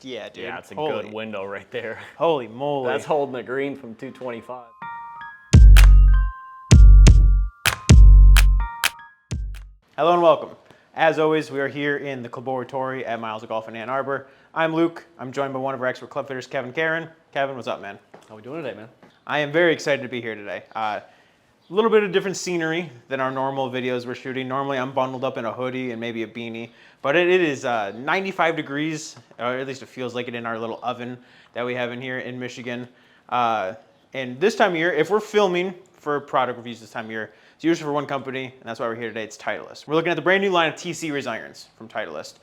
Yeah, dude. Yeah, it's a good window right there. Holy moly. That's holding the green from 225. Hello and welcome. As always, we are here in the Cluboratory at Miles of Golf in Ann Arbor. I'm Luke. I'm joined by one of our expert club fitters, Kevin Karen. Kevin, what's up, man? How we doing today, man? I am very excited to be here today. A little bit of different scenery than our normal videos we're shooting. Normally I'm bundled up in a hoodie and maybe a beanie, but it is 95 degrees, or at least it feels like it in our little oven that we have in here in Michigan. And this time of year, if we're filming for product reviews this time of year, it's usually for one company, and that's why we're here today. It's Titleist. We're looking at the brand new line of T-Series irons from Titleist,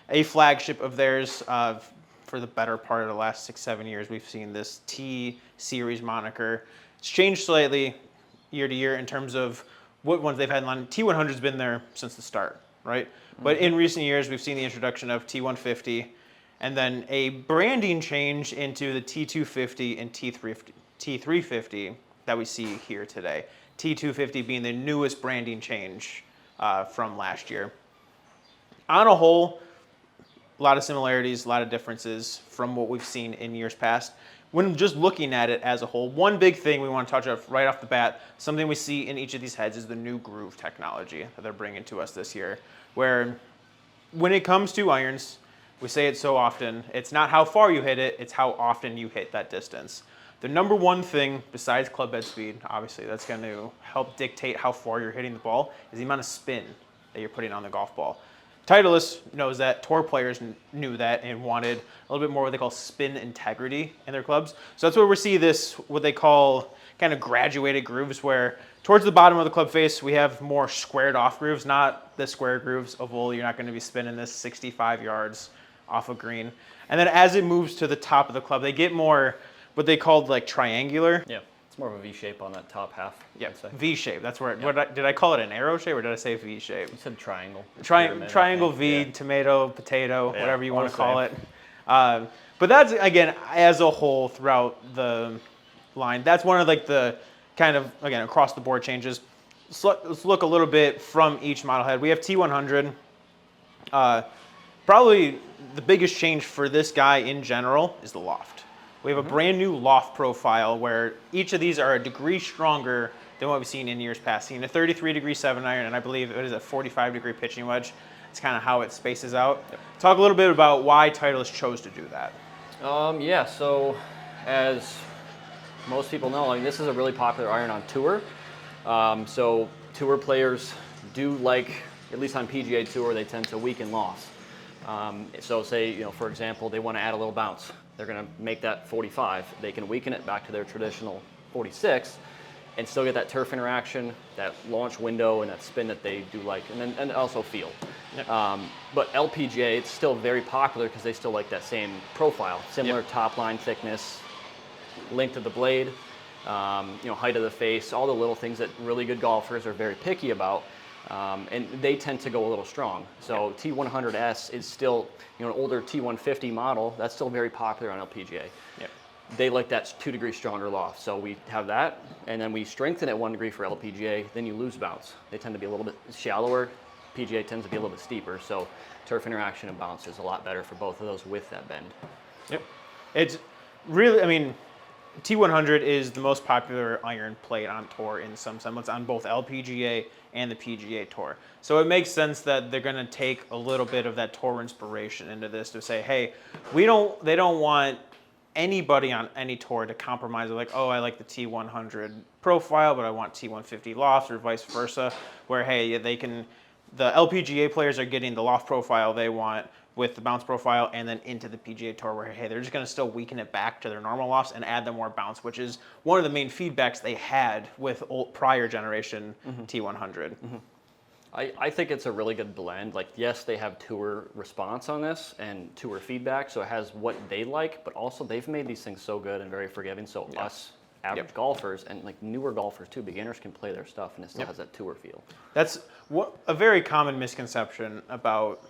a flagship of theirs. For the better part of the last 6-7 years, we've seen this T-Series moniker. It's changed slightly year to year in terms of what ones they've had in line. T100 has been there since the start, right? Mm-hmm. But in recent years, we've seen the introduction of T150, and then a branding change into the T250 and T350 that we see here today. T250 being the newest branding change from last year. On a whole, a lot of similarities, a lot of differences from what we've seen in years past. When just looking at it as a whole, one big thing we want to touch on right off the bat, something we see in each of these heads is the new groove technology that they're bringing to us this year, where when it comes to irons, we say it so often, it's not how far you hit it, it's how often you hit that distance. The number one thing besides club head speed, obviously that's going to help dictate how far you're hitting the ball, is the amount of spin that you're putting on the golf ball. Titleist knows that, tour players knew that and wanted a little bit more what they call spin integrity in their clubs. So that's where we see this, what they call kind of graduated grooves, where towards the bottom of the club face, we have more squared off grooves, not the square grooves of wool. You're not going to be spinning this 65 yards off of green. And then as it moves to the top of the club, they get more what they called like triangular. Yeah, it's more of a V shape on that top half. Yeah, V shape. That's where. Did I call it an arrow shape or did I say V shape? You said triangle. Triangle V, yeah. Tomato, potato, whatever you want to call it. But that's, again, as a whole throughout the line, that's one of like the kind of, again, across the board changes. Let's look a little bit from each model head. We have T100. Probably the biggest change for this guy in general is the loft. We have a brand new loft profile where each of these are a degree stronger than what we've seen in years past. Seen a 33-degree 7-iron, and I believe it is a 45-degree pitching wedge. It's kind of how it spaces out. Yep. Talk a little bit about why Titleist chose to do that. Yeah, so as most people know, like, this is a really popular iron on tour. So tour players do like, at least on PGA Tour, they tend to weaken lofts. So say, for example, they want to add a little bounce. They're going to make that 45. They can weaken it back to their traditional 46 and still get that turf interaction, that launch window, and that spin that they do like, and also feel. Yep. But LPGA, it's still very popular because they still like that same profile, similar top line thickness, length of the blade, height of the face, all the little things that really good golfers are very picky about. And they tend to go a little strong. So T100S is still, an older T150 model. That's still very popular on LPGA. Yep. They like that 2 degrees stronger loft. So we have that, and then we strengthen it 1 degree for LPGA. Then you lose bounce. They tend to be a little bit shallower. PGA tends to be a little bit steeper. So turf interaction and bounce is a lot better for both of those with that bend. Yep. It's really, T100 is the most popular iron played on tour in some semblance on both LPGA and the PGA Tour. So it makes sense that they're going to take a little bit of that tour inspiration into this to say, hey, they don't want anybody on any tour to compromise. They're like, oh, I like the T100 profile, but I want T150 loft, or vice versa, where, hey, the LPGA players are getting the loft profile they want with the bounce profile, and then into the PGA Tour where, hey, they're just going to still weaken it back to their normal lofts and add them more bounce, which is one of the main feedbacks they had with prior generation T100. Mm-hmm. I think it's a really good blend. Like, yes, they have tour response on this and tour feedback, so it has what they like, but also they've made these things so good and very forgiving, so us average golfers and like newer golfers too, beginners can play their stuff and it still has that tour feel. That's a very common misconception about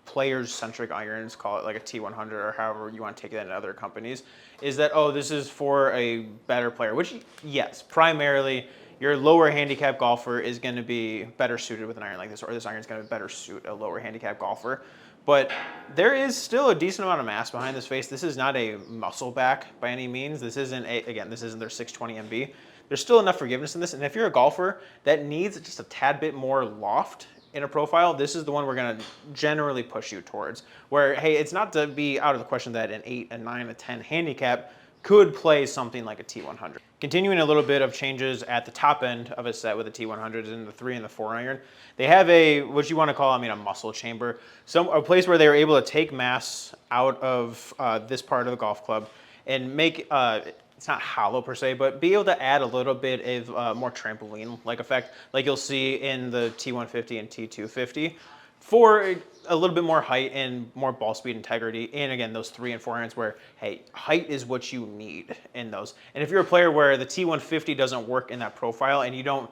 players-centric irons, call it like a T100 or however you want to take that in other companies, is that, oh, this is for a better player, which, yes, primarily your lower handicap golfer is going to be better suited with an iron like this, or this iron is going to better suit a lower handicap golfer. But there is still a decent amount of mass behind this face. This is not a muscle back by any means. This isn't this isn't their 620 MB. There's still enough forgiveness in this. And if you're a golfer that needs just a tad bit more loft in a profile, this is the one we're going to generally push you towards. Where, hey, it's not to be out of the question that an 8, a 9, a 10 handicap could play something like a T100. Continuing a little bit of changes at the top end of a set with the T100s in the 3 and the 4 iron. They have a, what you want to call, a muscle chamber. A place where they were able to take mass out of this part of the golf club and make, it's not hollow per se, but be able to add a little bit of more trampoline-like effect, like you'll see in the T150 and T250, for a little bit more height and more ball speed integrity. And again, those 3 and 4 irons where, hey, height is what you need in those. And if you're a player where the T150 doesn't work in that profile and you don't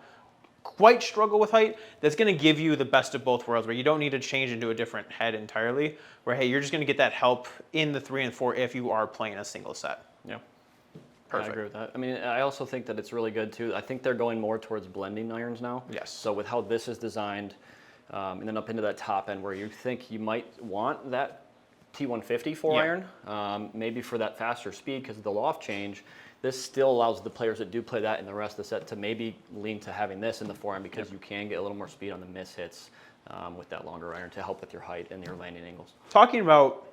quite struggle with height, that's going to give you the best of both worlds, where you don't need to change into a different head entirely, where, hey, you're just going to get that help in the 3 and 4 if you are playing a single set. Yeah. Perfect. I agree with that. I mean, I also think that it's really good too. I think they're going more towards blending irons now. Yes. So with how this is designed, and then up into that top end where you think you might want that T150 4-iron, maybe for that faster speed because of the loft change, this still allows the players that do play that in the rest of the set to maybe lean to having this in the 4-iron because you can get a little more speed on the miss hits with that longer iron to help with your height and your landing angles. Talking about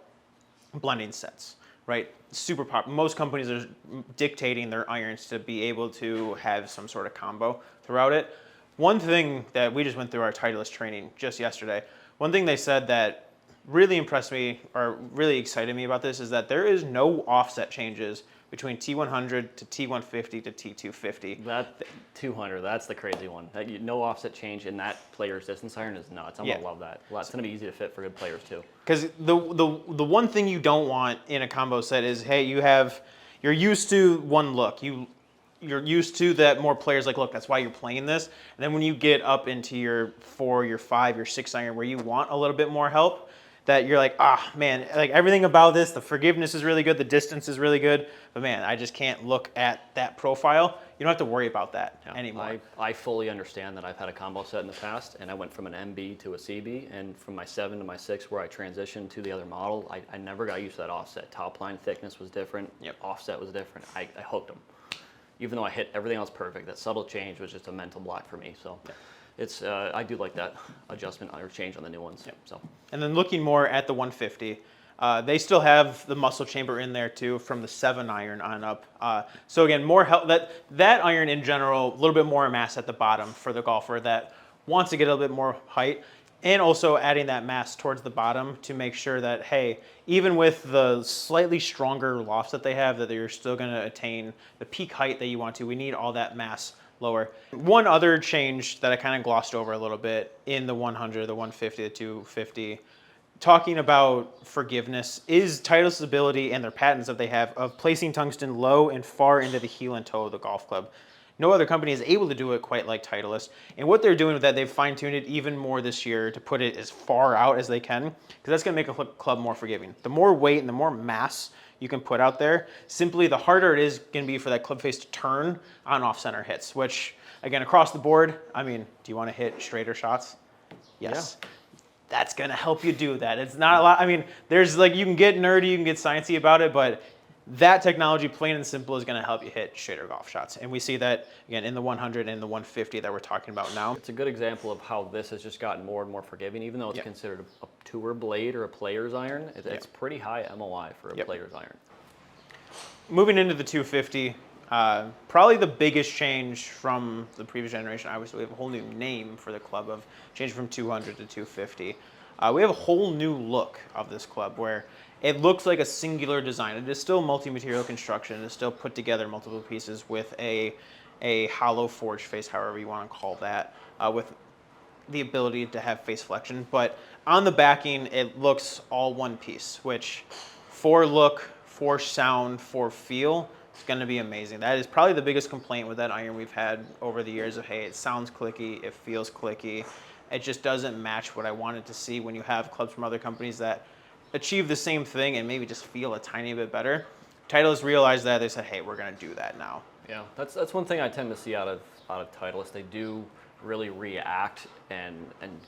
blending sets, right? Super popular. Most companies are dictating their irons to be able to have some sort of combo throughout it. One thing that we just went through our Titleist training just yesterday, one thing they said that really impressed me or really excited me about this is that there is no offset changes between T100 to T150 to T250. That 200, that's the crazy one. No offset change in that player's distance iron is nuts. I'm gonna love that. Well, it's gonna be easy to fit for good players too. Because the one thing you don't want in a combo set is, hey, you're used to one look. You're used to that more players like, look, that's why you're playing this. And then when you get up into your 4, your 5, your 6 iron where you want a little bit more help, that you're like, man, like everything about this, the forgiveness is really good, the distance is really good, but man, I just can't look at that profile. You don't have to worry about that anymore. I fully understand that. I've had a combo set in the past, and I went from an MB to a CB, and from my 7 to my 6 where I transitioned to the other model, I never got used to that offset. Top line thickness was different, offset was different. I hooked them. Even though I hit everything else perfect, that subtle change was just a mental block for me. So it's I do like that adjustment or change on the new ones. So. And then looking more at the 150, they still have the muscle chamber in there too from the 7 iron on up. So again, more help. That iron in general, a little bit more mass at the bottom for the golfer that wants to get a little bit more height. And also adding that mass towards the bottom to make sure that, hey, even with the slightly stronger lofts that they have, that you're still going to attain the peak height that you want to. We need all that mass lower. One other change that I kind of glossed over a little bit in the 100, the 150, the 250, talking about forgiveness, is Titleist's ability and their patents that they have of placing tungsten low and far into the heel and toe of the golf club. No other company is able to do it quite like Titleist. And what they're doing with that, they've fine-tuned it even more this year to put it as far out as they can, because that's going to make a club more forgiving. The more weight and the more mass you can put out there, simply the harder it is going to be for that club face to turn on off-center hits, which, again, across the board, I mean, do you want to hit straighter shots? Yes. Yeah. That's going to help you do that. It's not a lot. I mean, there's like, you can get nerdy, you can get sciencey about it, but that technology, plain and simple, is going to help you hit straighter golf shots. And we see that, again, in the 100 and the 150 that we're talking about now. It's a good example of how this has just gotten more and more forgiving, even though it's considered a tour blade or a player's iron. It's pretty high MOI for a player's iron. Moving into the 250, probably the biggest change from the previous generation. Obviously, we have a whole new name for the club of changing from 200 to 250. We have a whole new look of this club where it looks like a singular design. It is still multi-material construction. It is still put together multiple pieces with a hollow forged face, however you want to call that, with the ability to have face flexion. But on the backing, it looks all one piece, which for look, for sound, for feel, it's going to be amazing. That is probably the biggest complaint with that iron we've had over the years of, hey, it sounds clicky, it feels clicky. It just doesn't match what I wanted to see when you have clubs from other companies that achieve the same thing and maybe just feel a tiny bit better. Titleist realized that. They said, hey, we're going to do that now. Yeah, that's one thing I tend to see out of out of Titleist. They do really react and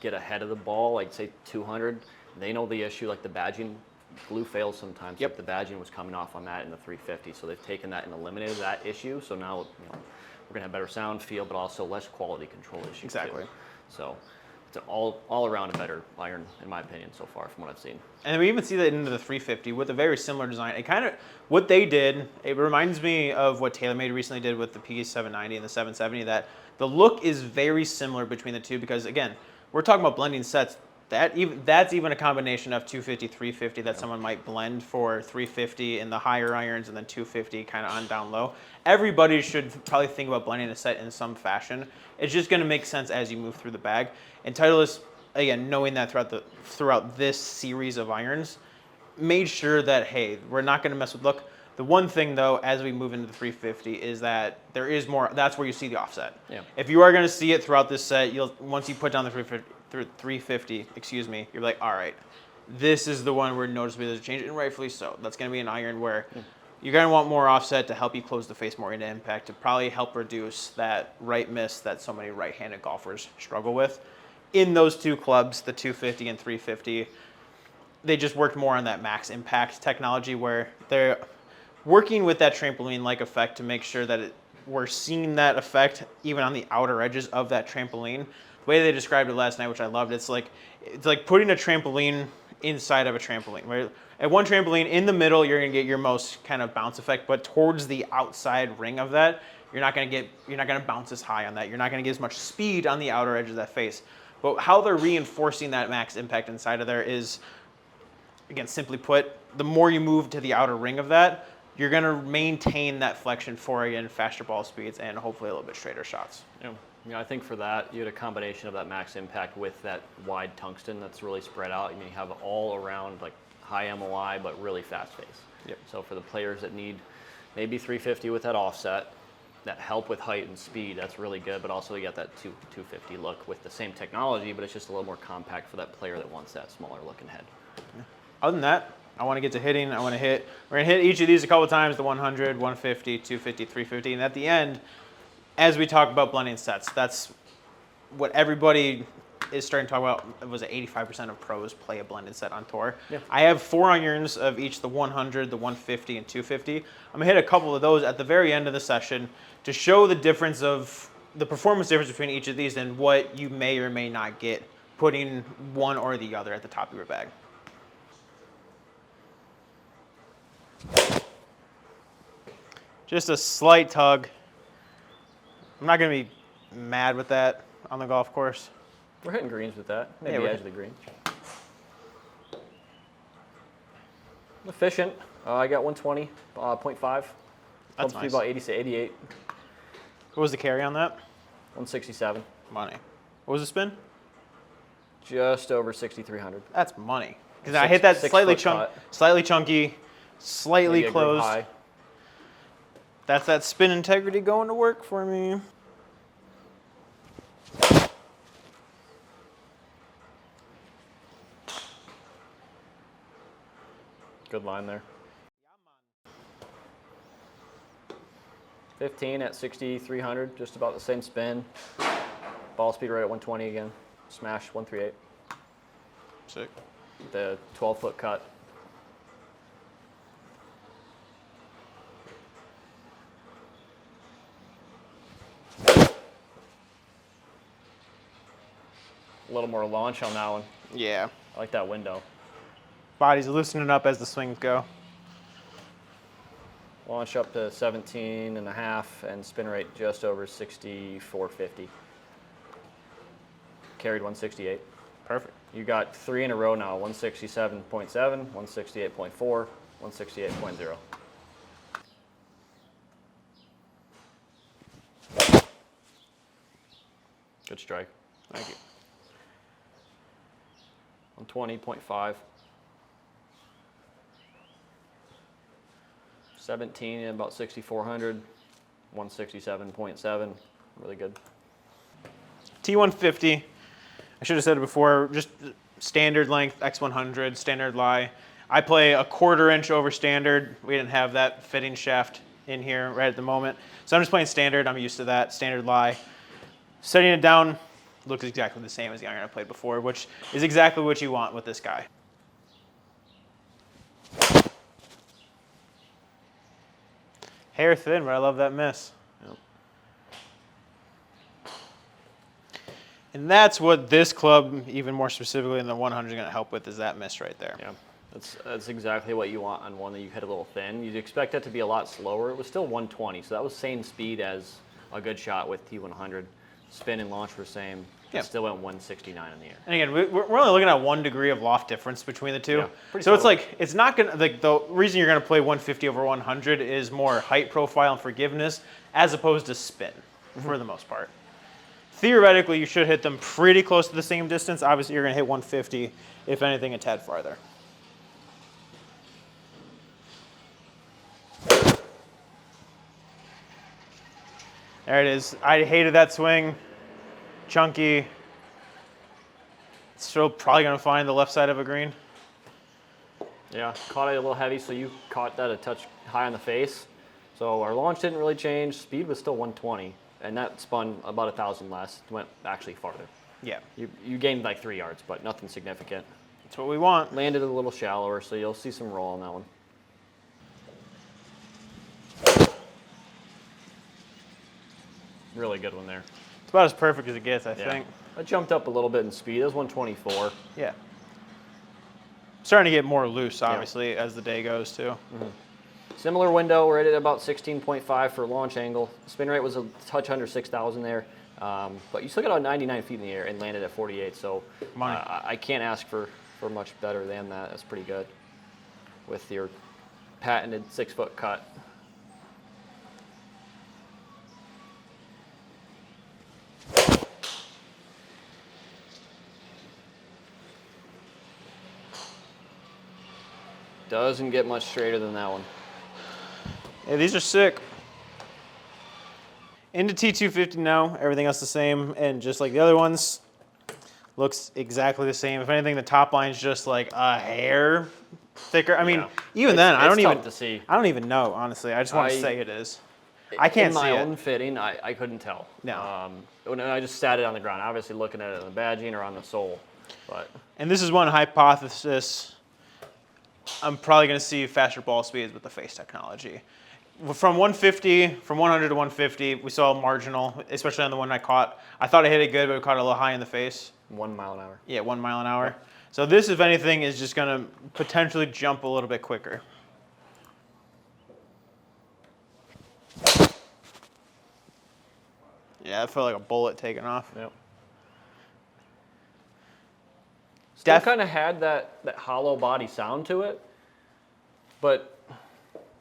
get ahead of the ball. Like say 200, they know the issue. Like the badging, glue fails sometimes. Yep. Like the badging was coming off on that in the 350, so they've taken that and eliminated that issue. So now we're gonna have better sound, feel, but also less quality control issues. Exactly. Too. So it's all around a better iron, in my opinion, so far from what I've seen. And we even see that into the 350 with a very similar design. It kind of, what they did, it reminds me of what TaylorMade recently did with the P790 and the 770, that the look is very similar between the two because, again, we're talking about blending sets. That's even a combination of 250, 350 that someone might blend for 350 in the higher irons and then 250 kind of on down low. Everybody should probably think about blending a set in some fashion. It's just going to make sense as you move through the bag. And Titleist, again, knowing that throughout this series of irons, made sure that, hey, we're not going to mess with look. The one thing, though, as we move into the 350 is that there is more, that's where you see the offset. Yeah. If you are going to see it throughout this set, once you put down the 350, excuse me, you're like, all right, this is the one where noticeably there's a change, and rightfully so. That's going to be an iron where you're going to want more offset to help you close the face more into impact, to probably help reduce that right miss that so many right-handed golfers struggle with. In those two clubs, the 250 and 350, they just worked more on that max impact technology where they're working with that trampoline-like effect to make sure that we're seeing that effect even on the outer edges of that trampoline. The way they described it last night, which I loved, it's like putting a trampoline inside of a trampoline. Right? At one trampoline, in the middle, you're going to get your most kind of bounce effect, but towards the outside ring of that, you're not going to bounce as high on that. You're not going to get as much speed on the outer edge of that face. But how they're reinforcing that max impact inside of there is, again, simply put, the more you move to the outer ring of that, you're going to maintain that flexion for, again, faster ball speeds and hopefully a little bit straighter shots. Yeah. I think for that, you had a combination of that max impact with that wide tungsten that's really spread out. You have all around like high MOI, but really fast face. Yep. So for the players that need maybe 350 with that offset, that help with height and speed, that's really good. But also you got that 250 look with the same technology, but it's just a little more compact for that player that wants that smaller looking head. Yeah. Other than that, I want to get to hitting. We're going to hit each of these a couple times, the 100, 150, 250, 350. And at the end, as we talk about blending sets, that's what everybody is starting to talk about. Was it 85% of pros play a blended set on tour? Yeah. I have 4 irons of each, the 100, the 150, and 250. I'm going to hit a couple of those at the very end of the session to show the difference of the performance difference between each of these and what you may or may not get putting one or the other at the top of your bag. Just a slight tug. I'm not going to be mad with that on the golf course. We're hitting greens with that. Maybe edge of the green. Efficient. I got 120, 0.5. That's nice. nice. About 80 to 88. What was the carry on that? 167. Money. What was the spin? Just over 6,300. That's money. Because I hit that slightly chunky, slightly Maybe closed. high. That's that spin integrity going to work for me. Good line there. 15 at 6,300, just about the same spin. Ball speed right at 120 again. Smash 138. Sick. The 12-foot cut. A little more launch on that one. Yeah. I like that window. Body's loosening up as the swings go. Launch up to 17 and a half and spin rate just over 6450. Carried 168. Perfect. You got 3 in a row now, 167.7, 168.4, 168.0. Good strike. Thank you. 120.5. 17 and about 6,400. 167.7. Really good. T150. I should have said it before, just standard length, X100, standard lie. I play a 1/4 inch over standard. We didn't have that fitting shaft in here right at the moment. So I'm just playing standard. I'm used to that, standard lie. Setting it down looks exactly the same as the iron I played before, which is exactly what you want with this guy. Hair thin, but I love that miss. Yep. And that's what this club, even more specifically in the 100, is going to help with, is that miss right there. Yeah, that's exactly what you want on one that you hit a little thin. You'd expect it to be a lot slower. It was still 120, so that was same speed as a good shot with T100. Spin and launch were same. Yeah. It still went 169 in the air. And again, we're only looking at 1 degree of loft difference between the two. Yeah, so subtle. it's like, it's not going to, like, the reason you're going to play 150 over 100 is more height profile and forgiveness as opposed to spin for the most part. Theoretically, you should hit them pretty close to the same distance. Obviously, you're going to hit 150, if anything, a tad farther. There it is. I hated that swing. Chunky. Still probably going to find the left side of a green. Yeah, caught it a little heavy, so you caught that a touch high on the face. So our launch didn't really change. Speed was still 120, and that spun about 1,000 less. Went actually farther. Yeah. You gained like 3 yards, but nothing significant. That's what we want. Landed a little shallower, so you'll see some roll on that one. Really good one there. It's about as perfect as it gets, I think. I jumped up a little bit in speed. It was 124. Yeah. Starting to get more loose, obviously, as the day goes, too. Similar window, we're at about 16.5 for launch angle. Spin rate was a touch under 6,000 there. But you still got about 99 feet in the air and landed at 48. So I can't ask for much better than that. That's pretty good with your patented 6-foot cut. Doesn't get much straighter than that one. Yeah, these are sick. Into T250 now, everything else the same, and just like the other ones, looks exactly the same. If anything, the top line's just like a hair thicker. I mean, even then, I don't even know, honestly. I just want to say it is. I can't see it. In my own fitting, I couldn't tell. No. When I just sat it on the ground, obviously looking at it on the badging or on the sole. And this is one hypothesis. I'm probably going to see faster ball speeds with the face technology. From 150, from 100 to 150, we saw a marginal, especially on the one I caught. I thought I hit it good, but it caught it a little high in the face. 1 mile an hour. Yeah, 1 mile an hour. So this, if anything, is just going to potentially jump a little bit quicker. Yeah, it felt like a bullet taking off. Yep. Still kind of had that hollow body sound to it, but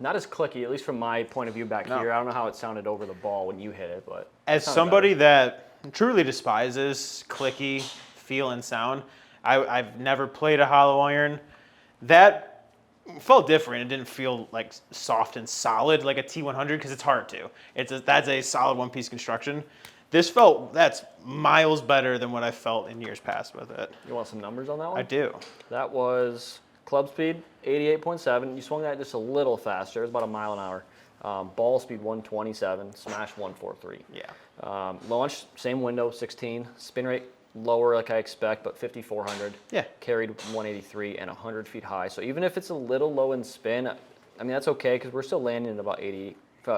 not as clicky, at least from my point of view back here. I don't know how it sounded over the ball when you hit it, but as somebody that truly despises clicky feel and sound, I've never played a hollow iron. That felt different. It didn't feel like soft and solid like a T100 because it's hard to. That's a solid one-piece construction. That's miles better than what I felt in years past with it. You want some numbers on that one? I do. That was club speed, 88.7. You swung that just a little faster. It was about 1 mile an hour. Ball speed, 127. Smash, 143. Yeah. Launch, same window, 16. Spin rate, lower like I expect, but 5,400. Yeah. Carried 183 and 100 feet high. So even if it's a little low in spin, I mean, that's okay because we're still landing at about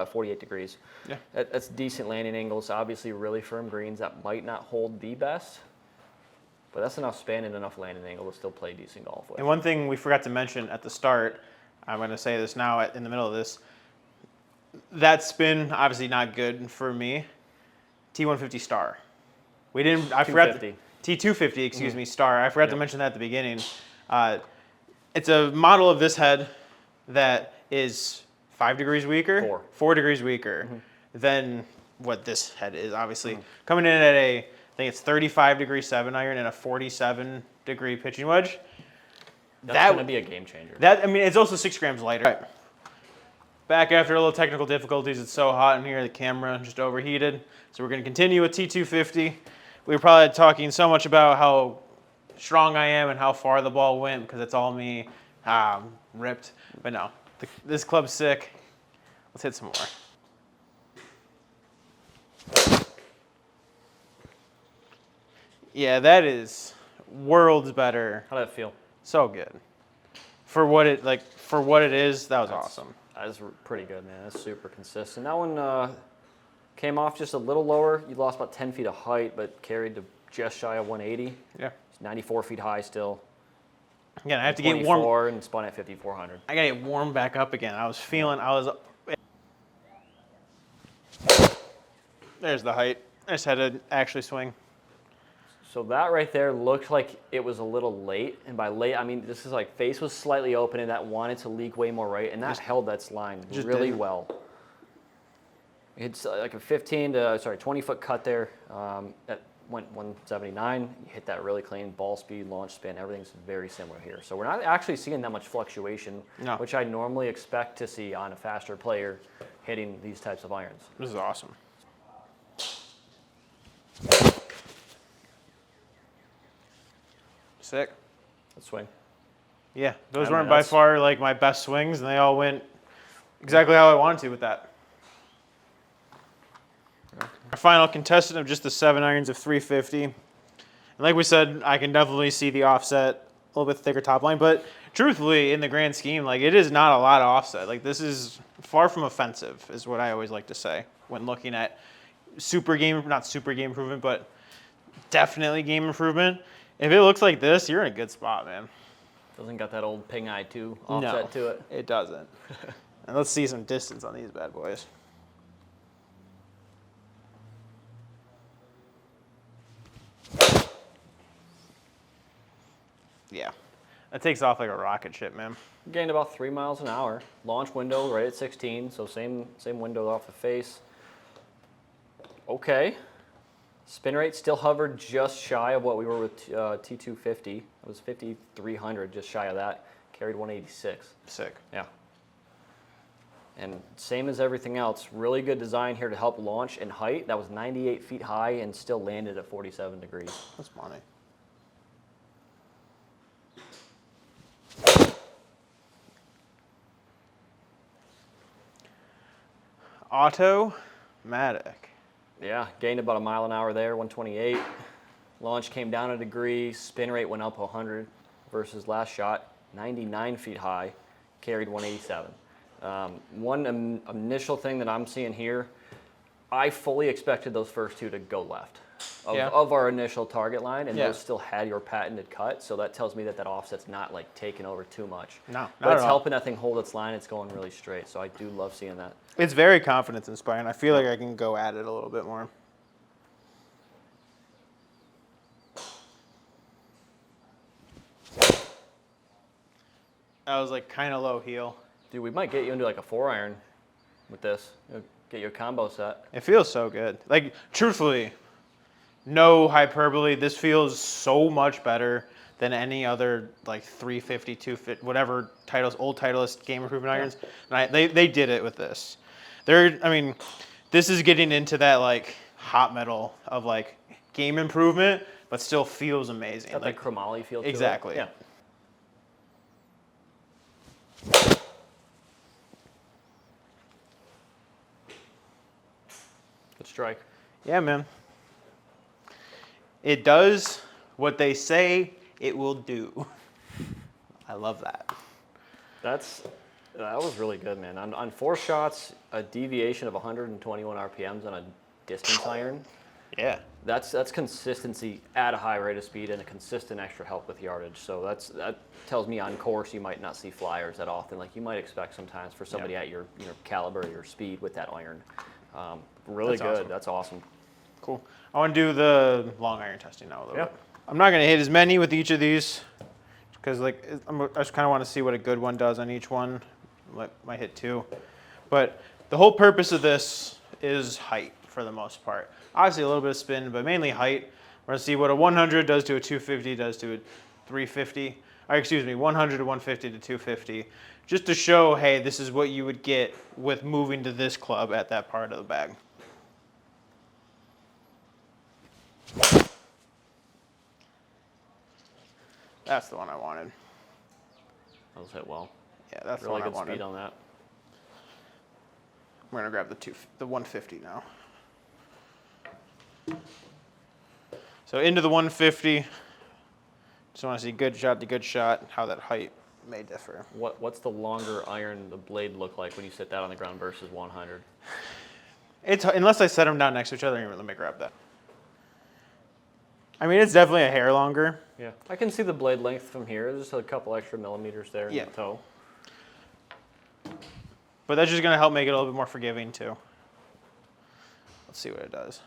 48 degrees. Yeah. That's decent landing angles. Obviously, really firm greens that might not hold the best, but that's enough spin and enough landing angle to still play decent golf with. And one thing we forgot to mention at the start, I'm going to say this now in the middle of this, that spin, obviously not good for me. T150 star. I forgot. T250, excuse me, star. I forgot to mention that at the beginning. It's a model of this head that is 5 degrees weaker, 4 degrees weaker than what this head is, obviously. Coming in at I think it's 35 degree 7 iron and a 47 degree pitching wedge. That's going to be a game changer. I mean, it's also 6 grams lighter. Right. Back after a little technical difficulties. It's so hot in here, the camera just overheated. So we're going to continue with T250. We were probably talking so much about how strong I am and how far the ball went because it's all me ripped. But no, this club's sick. Let's hit some more. Yeah, that is worlds better. How did that feel? So good. For what it is, that was awesome. That is pretty good, man. That's super consistent. That one came off just a little lower. You lost about 10 feet of height, but carried to just shy of 180. Yeah. It's 94 feet high still. Again, I have to get warm. And spun at 5,400. I gotta get warmed back up again. There's the height. I just had to actually swing. So that right there looked like it was a little late. And by late, I mean, this is like face was slightly open and that wanted to leak way more right. And that held that line really well. It's like a 20-foot cut there. That went 179. You hit that really clean. Ball speed, launch spin, everything's very similar here. So we're not actually seeing that much fluctuation, which I normally expect to see on a faster player hitting these types of irons. This is awesome. Sick. Let's swing. Yeah, those weren't by far like my best swings, and they all went exactly how I wanted to with that. Our final contestant of just the 7 irons of 350. And like we said, I can definitely see the offset, a little bit thicker top line, but truthfully, in the grand scheme, like it is not a lot of offset. Like this is far from offensive, is what I always like to say when looking at not super game improvement, but definitely game improvement. If it looks like this, you're in a good spot, man. Doesn't got that old ping eye 2 offset to it. It doesn't. And let's see some distance on these bad boys. Yeah, that takes off like a rocket ship, man. Gained about 3 miles an hour. Launch window right at 16, so same window off the face. Okay. Spin rate still hovered just shy of what we were with T250. It was 5,300, just shy of that. Carried 186. Sick. Yeah. And same as everything else, really good design here to help launch and height. That was 98 feet high and still landed at 47 degrees. That's money. Automatic. Yeah, gained about a mile an hour there, 128. Launch came down a degree, spin rate went up 100 versus last shot, 99 feet high, carried 187. One initial thing that I'm seeing here, I fully expected those first two to go left of our initial target line, and those still had your patented cut, so that tells me that that offset's not like taking over too much. No, but it's helping that thing hold its line. It's going really straight, so I do love seeing that. It's very confidence inspiring. I feel like I can go at it a little bit more. That was like kind of low heel. Dude, we might get you into like a 4-iron with this. Get you a combo set. It feels so good. Like, truthfully, no hyperbole. This feels so much better than any other like 350, 250, whatever old Titleist game improvement irons. And they did it with this. This is getting into that like hot metal of like game improvement, but still feels amazing. Got like that chromoly feel to it. Exactly. Yeah. Good strike. Yeah, man. It does what they say it will do. I love that. That was really good, man. On 4 shots, a deviation of 121 RPMs on a distance iron. Yeah. That's consistency at a high rate of speed and a consistent extra help with yardage. So that tells me on course you might not see flyers that often, like you might expect sometimes for somebody at your caliber or your speed with that iron. Really good. Awesome. That's awesome. Cool. I want to do the long iron testing now a little bit. I'm not going to hit as many with each of these because I just kind of want to see what a good one does on each one. Might hit 2. But the whole purpose of this is height for the most part. Obviously a little bit of spin, but mainly height. We're going to see what a 100 does to a 250, does to a 350. Or excuse me, 100 to 150 to 250. Just to show, hey, this is what you would get with moving to this club at that part of the bag. That's the one I wanted. Those hit well. Yeah, that's really the one I wanted. Really good speed on that. I'm gonna grab the 150 now. So into the 150. Just want to see good shot to good shot, how that height may differ. What's the longer iron, the blade look like when you sit that on the ground versus 100? It's unless I set them down next to each other. Let me grab that. I mean, it's definitely a hair longer. Yeah, I can see the blade length from here. There's just a couple extra millimeters there in the toe. But that's just going to help make it a little bit more forgiving too. Let's see what it does.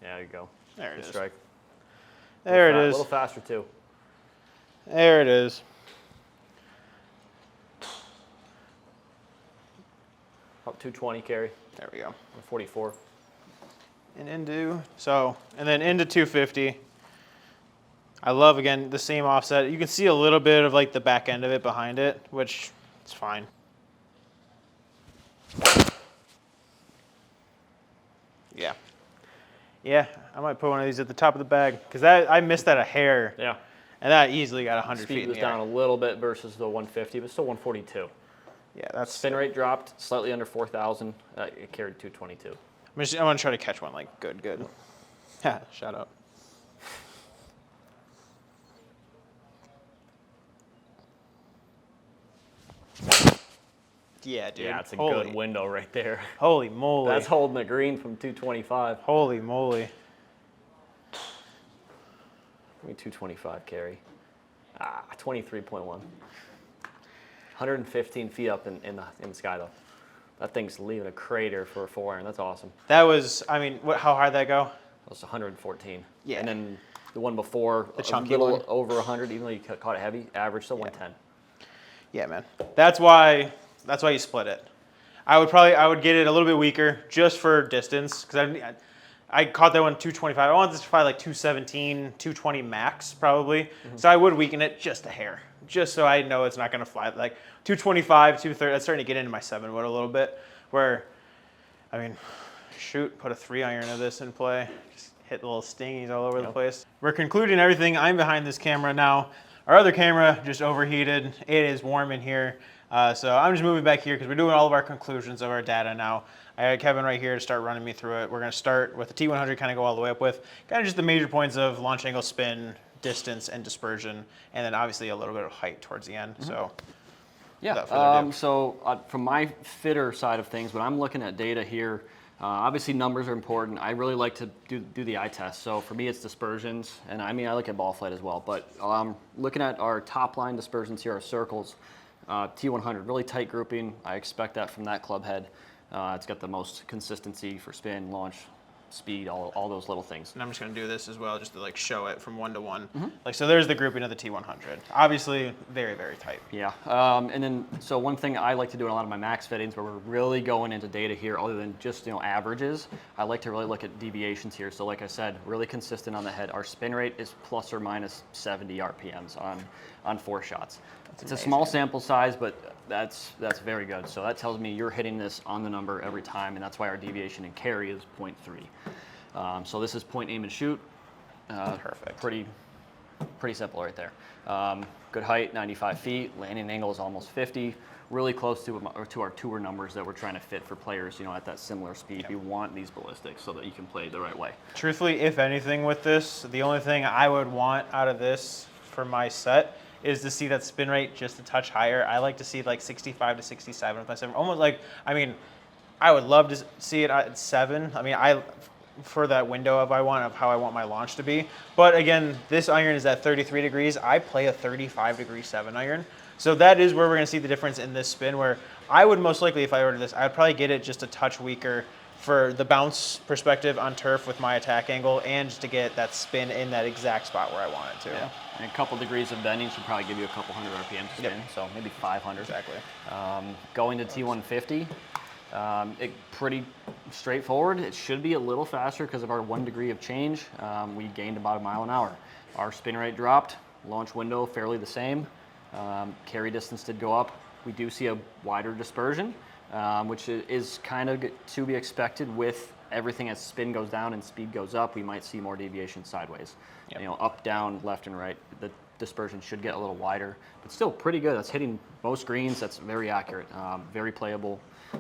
Yeah, there you go. There it Good is. strike. There it is. A little faster too. There it is. Up 220 carry. There we go. 44. And then into 250. I love, again, the same offset. You can see a little bit of like the back end of it behind it, which is fine. Yeah. Yeah, I might put one of these at the top of the bag because I missed that a hair. Yeah. And that easily got 100 feet Speed in was the air. down a little bit versus the 150, but still 142. Yeah, that's Spin rate dropped slightly under 4,000. It carried 222. I want to try to catch one like good. Yeah, shut up. Yeah, dude. Yeah, it's a good window right there. Holy moly. That's holding the green from 225. Holy moly. Give me 225 carry. 23.1. 115 feet up in the sky though. That thing's leaving a crater for a 4-iron. That's awesome. That was, I mean, how high did that go? That was 114. Yeah. And then the one before, the chunky a little one. over 100, even though you caught it heavy, average still 110. Yeah, man. That's why you split it. I would get it a little bit weaker just for distance because I caught that one 225. I wanted this to probably like 217, 220 max probably. Mm-hmm. So I would weaken it just a hair, just so I know it's not going to fly. Like 225, 230. That's starting to get into my 7-wood a little bit. Where, I mean, shoot, put a 3-iron of this in play. Just hit the little stingies all over the place. We're concluding everything. I'm behind this camera now. Our other camera just overheated. It is warm in here. So I'm just moving back here because we're doing all of our conclusions of our data now. I had Kevin right here to start running me through it. We're going to start with the T100, kind of go all the way up with kind of just the major points of launch angle, spin, distance, and dispersion, and then obviously a little bit of height towards the end. Mm-hmm. So yeah, from my fitter side of things, when I'm looking at data here, obviously numbers are important. I really like to do the eye test. So for me, it's dispersions, and I mean, I look at ball flight as well. But looking at our top line dispersions here, our circles, T100, really tight grouping. I expect that from that club head. It's got the most consistency for spin, launch, speed, all those little things. And I'm just going to do this as well just to like show it from 1 to 1. Mm-hmm. Like, so there's the grouping of the T100. Obviously very, very tight. Yeah. And then, so one thing I like to do in a lot of my max fittings where we're really going into data here other than just, averages, I like to really look at deviations here. So like I said, really consistent on the head. Our spin rate is plus or minus 70 RPMs on 4 shots. It's a small sample size, but that's very good. So that tells me you're hitting this on the number every time, and that's why our deviation in carry is 0.3. So this is point, aim, and shoot. Perfect. Pretty simple right there. Good height, 95 feet. Landing angle is almost 50. Really close to our tour numbers that we're trying to fit for players, at that similar speed. Yep. You want these ballistics so that you can play the right way. Truthfully, if anything with this, the only thing I would want out of this for my set is to see that spin rate just a touch higher. I like to see like 65 to 67 with my 7. Almost like, I mean, I would love to see it at 7. I mean, for that window of how I want my launch to be. But again, this iron is at 33 degrees. I play a 35 degree 7-iron. So that is where we're gonna see the difference in this spin, where I would most likely, if I ordered this, I would probably get it just a touch weaker for the bounce perspective on turf with my attack angle, and just to get that spin in that exact spot where I want it to. Yeah. And a couple degrees of bending should probably give you a couple hundred RPM to spin, yep. So maybe 500. Exactly. Going to T150, pretty straightforward. It should be a little faster because of our 1 degree of change. We gained about a mile an hour. Our spin rate dropped, launch window fairly the same. Carry distance did go up. We do see a wider dispersion, which is kind of to be expected with everything as spin goes down and speed goes up. We might see more deviation sideways. Yep. Up, down, left, and right. The dispersion should get a little wider, but still pretty good. That's hitting most greens. That's very accurate, very playable.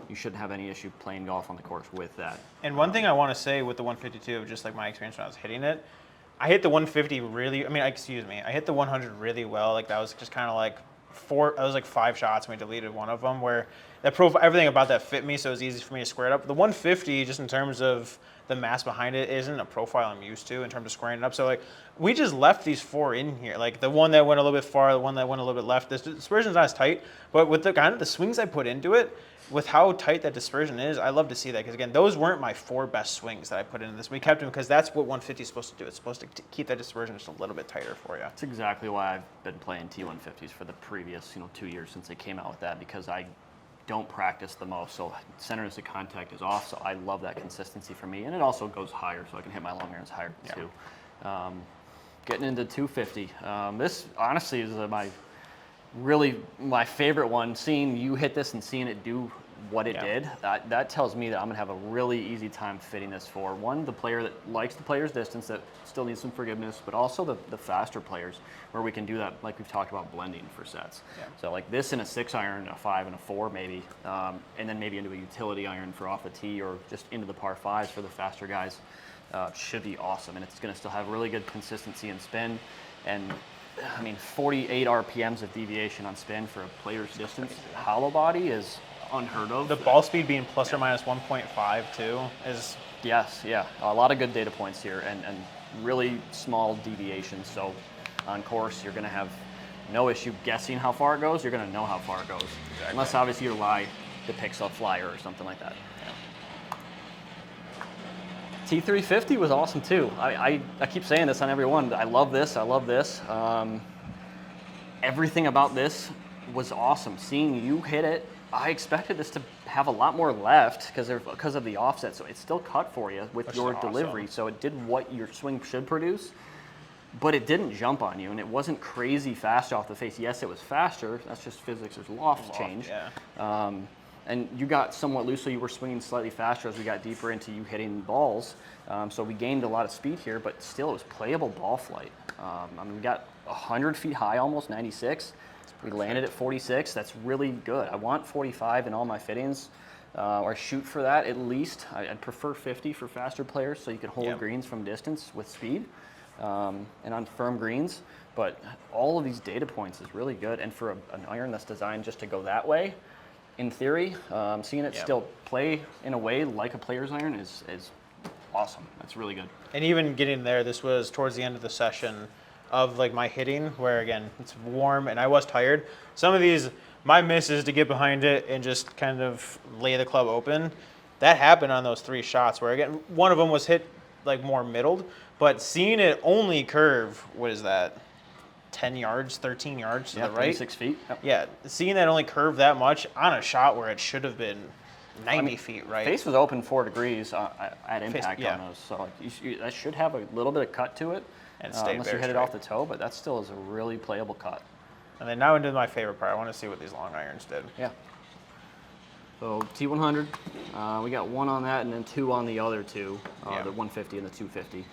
You shouldn't have any issue playing golf on the course with that. And one thing I want to say with the 152, just like my experience when I was hitting it, I hit the 150 really, I hit the 100 really well. Like that was just kind of like that was like 5 shots and we deleted one of them where that profile, everything about that fit me, so it was easy for me to square it up. The 150, just in terms of the mass behind it, isn't a profile I'm used to in terms of squaring it up. So like we just left these 4 in here. Like the one that went a little bit far, the one that went a little bit left. The dispersion's not as tight, but with the kind of the swings I put into it, with how tight that dispersion is, I love to see that because again, those weren't my 4 best swings that I put into this. We kept them because that's what 150 is supposed to do. It's supposed to keep that dispersion just a little bit tighter for you. That's exactly why I've been playing T150s for the previous 2 years since they came out with that, because I don't practice the most, so centerness of contact is off, so I love that consistency for me, and it also goes higher, so I can hit my long irons higher too. Getting into 250, this honestly is my favorite one. Seeing you hit this and seeing it do what it did, that tells me that I'm gonna have a really easy time fitting this for one, the player that likes the player's distance, that still needs some forgiveness, but also the faster players where we can do that, like we've talked about, blending for sets. So like this in a 6-iron, a 5 and a 4 maybe, and then maybe into a utility iron for off the tee or just into the par 5s for the faster guys, should be awesome. And it's gonna still have really good consistency and spin. And I mean, 48 RPMs of deviation on spin for a player's distance hollow body is unheard of. The ball speed being plus or minus 1.5 too is... Yes, a lot of good data points here and really small deviations. So on course, you're gonna have no issue guessing how far it goes. You're gonna know how far it goes. Exactly. Unless obviously you lie the pixel flyer or something like that. T350 was awesome too. I keep saying this on every one. I love this. Everything about this was awesome. Seeing you hit it, I expected this to have a lot more left because of the offset. So it still cut for you with your delivery. So it did what your swing should produce, but it didn't jump on you, and it wasn't crazy fast off the face. Yes, it was faster. That's just physics. There's loft change. And you got somewhat loose, so you were swinging slightly faster as we got deeper into you hitting balls. So we gained a lot of speed here, but still it was playable ball flight. I mean, we got 100 feet high, almost 96. We landed at 46. That's really good. I want 45 in all my fittings, or shoot for that at least. I'd prefer 50 for faster players, so you can hold greens from distance with speed and on firm greens. But all of these data points is really good, and for an iron that's designed just to go that way, in theory, seeing it still play in a way like a player's iron is awesome. That's really good. And even getting there, this was towards the end of the session of like my hitting, where again, it's warm and I was tired. Some of these, my miss is to get behind it and just kind of lay the club open. That happened on those 3 shots where again, one of them was hit like more middled, but seeing it only curve, what is that? 10 yards, 13 yards to the right. 6 feet. Yep. Yeah, seeing that only curve that much on a shot where it should have been 90 feet, right? Face was open 4 degrees at impact on those, so that should have a little bit of cut to it, and stay unless you hit it off the toe, but that still is a really playable cut. And then now into my favorite part. I want to see what these long irons did. Yeah. So T100, we got 1 on that and then 2 on the other 2, the 150 and the 250.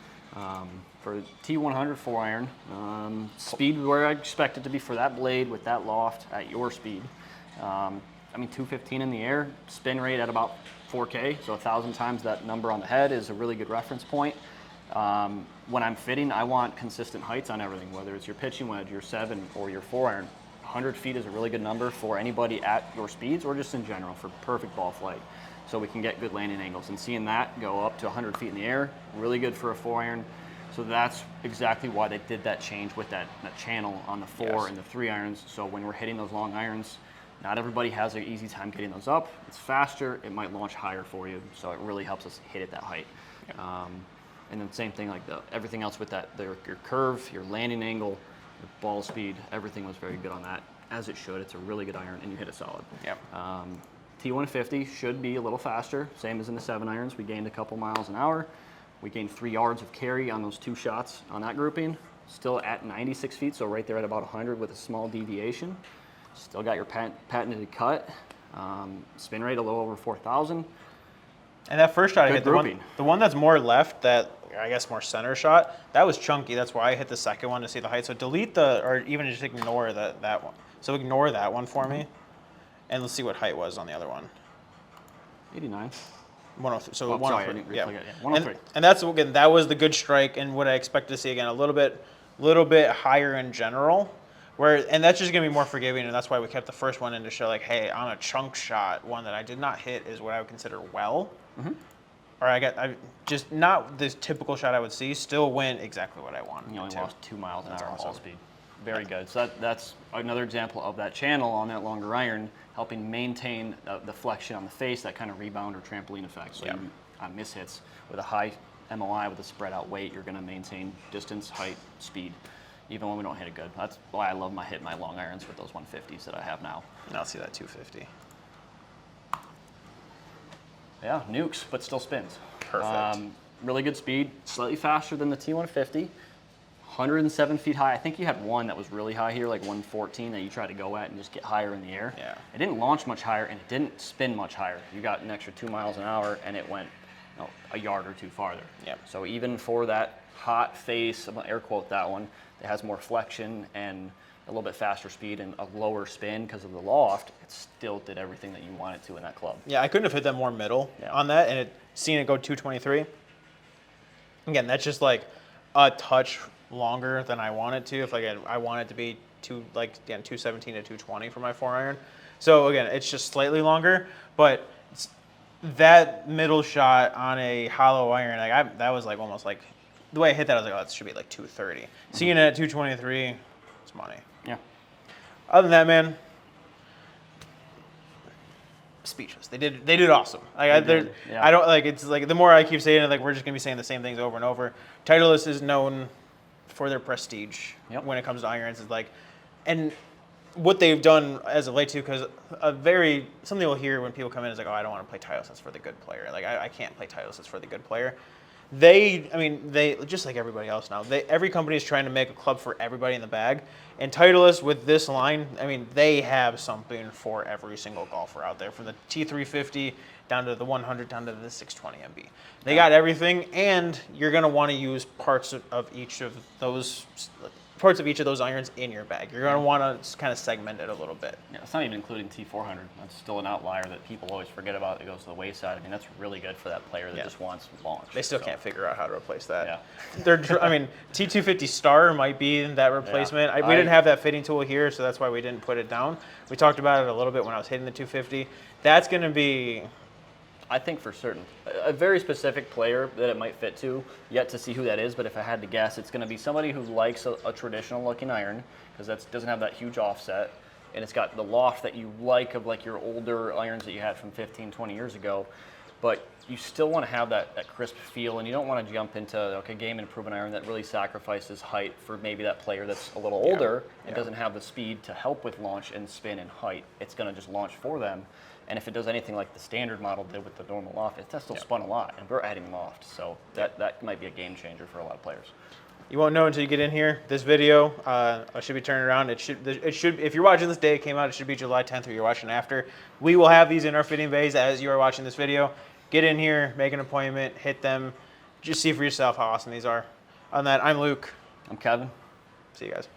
For T100 4-iron, speed where I expect it to be for that blade with that loft at your speed. I mean, 215 in the air, spin rate at about 4K, so 1,000 times that number on the head is a really good reference point. When I'm fitting, I want consistent heights on everything, whether it's your pitching wedge, your 7, or your 4-iron. 100 feet is a really good number for anybody at your speeds or just in general for perfect ball flight. So we can get good landing angles, and seeing that go up to 100 feet in the air, really good for a 4-iron. So that's exactly why they did that change with that channel on the 4 and the 3-irons. So when we're hitting those long irons, not everybody has an easy time getting those up. It's faster, it might launch higher for you, so it really helps us hit at that height. And then same thing like everything else with that, your curve, your landing angle, your ball speed, everything was very good on that, as it should. It's a really good iron, and you hit it solid. T150 should be a little faster, same as in the 7-irons. We gained a couple miles an hour. We gained 3 yards of carry on those 2 shots on that grouping. Still at 96 feet, so right there at about 100 with a small deviation. Still got your patented cut. Spin rate a little over 4,000. And that first shot I hit, the one that's more left, that I guess, more center shot. That was chunky. That's why I hit the second one to see the height. So delete or even just ignore that one. So ignore that one for me, and let's see what height was on the other one. 89. 103. So Oh, 103. sorry, I didn't Yeah. reflect it. Yeah, 103. And that's, again, that was the good strike, and what I expect to see again, a little bit higher in general. And that's just gonna be more forgiving, and that's why we kept the first one in to show, like, hey, on a chunk shot, one that I did not hit is what I would consider well. Or I just not the typical shot I would see. Still went exactly what I wanted. You only to. lost 2 miles an hour awesome. ball speed. Very good. So that's another example of that channel on that longer iron helping maintain the flexion on the face, that kind of rebound or trampoline effect. So you, on mishits with a high MOI with a spread out weight, you're going to maintain distance, height, speed, even when we don't hit it good. That's why I love hitting my long irons with those 150s that I have now. And I'll see that 250. Yeah, nukes, but still spins. Perfect. Really good speed, slightly faster than the T150. 107 feet high. I think you had one that was really high here, like 114, that you tried to go at and just get higher in the air. Yeah. It didn't launch much higher, and it didn't spin much higher. You got an extra 2 miles an hour, and it went a yard or two farther. Yep. So even for that hot face, I'm gonna air quote that one, that has more flexion and a little bit faster speed and a lower spin because of the loft, it still did everything that you wanted to in that club. Yeah, I couldn't have hit that more middle on that, and seeing it go 223. Again, that's just like a touch longer than I want it to. If like I want it to be 217 to 220 for my 4-iron. So again, it's just slightly longer, but that middle shot on a hollow iron, that was like almost like the way I hit that. I was like, oh, it should be like 230. Seeing it at 223, it's money. Yeah. Other than that, man, speechless. They did awesome. I don't like, it's like the more I keep saying it, like we're just gonna be saying the same things over and over. Titleist is known for their prestige when it comes to irons. Is like, and what they've done as of late too, because something you'll hear when people come in is like, oh, I don't want to play Titleist, that's for the good player. Like I can't play Titleist, that's for the good player. They just like everybody else now. Every company is trying to make a club for everybody in the bag. And Titleist with this line, they have something for every single golfer out there, from the T350 down to the 100 down to the 620 MB. They got everything, and you're gonna want to use parts of each of those irons in your bag. You're gonna want to kind of segment it a little bit. Yeah, it's not even including T400. That's still an outlier that people always forget about that goes to the wayside. That's really good for that player that just wants launch. They still can't figure out how to replace that. Yeah. T250 Star might be that replacement. Yeah. We didn't have that fitting tool here, so that's why we didn't put it down. We talked about it a little bit when I was hitting the 250. That's going to be, I think for certain, a very specific player that it might fit to, yet to see who that is, but if I had to guess, it's going to be somebody who likes a traditional looking iron, because that doesn't have that huge offset, and it's got the loft that you like of like your older irons that you had from 15, 20 years ago, but you still want to have that crisp feel, and you don't want to jump into game improvement iron that really sacrifices height for maybe that player that's a little older and doesn't have the speed to help with launch and spin and height. It's going to just launch for them. And if it does anything like the standard model did with the normal loft, it still spun a lot, and we're adding loft, so that might be a game changer for a lot of players. You won't know until you get in here. This video, I should be turning around. It should. If you're watching this day it came out, it should be July 10th, or you're watching after. We will have these in our fitting bays as you are watching this video. Get in here, make an appointment, hit them, just see for yourself how awesome these are. On that, I'm Luke. I'm Kevin. See you guys.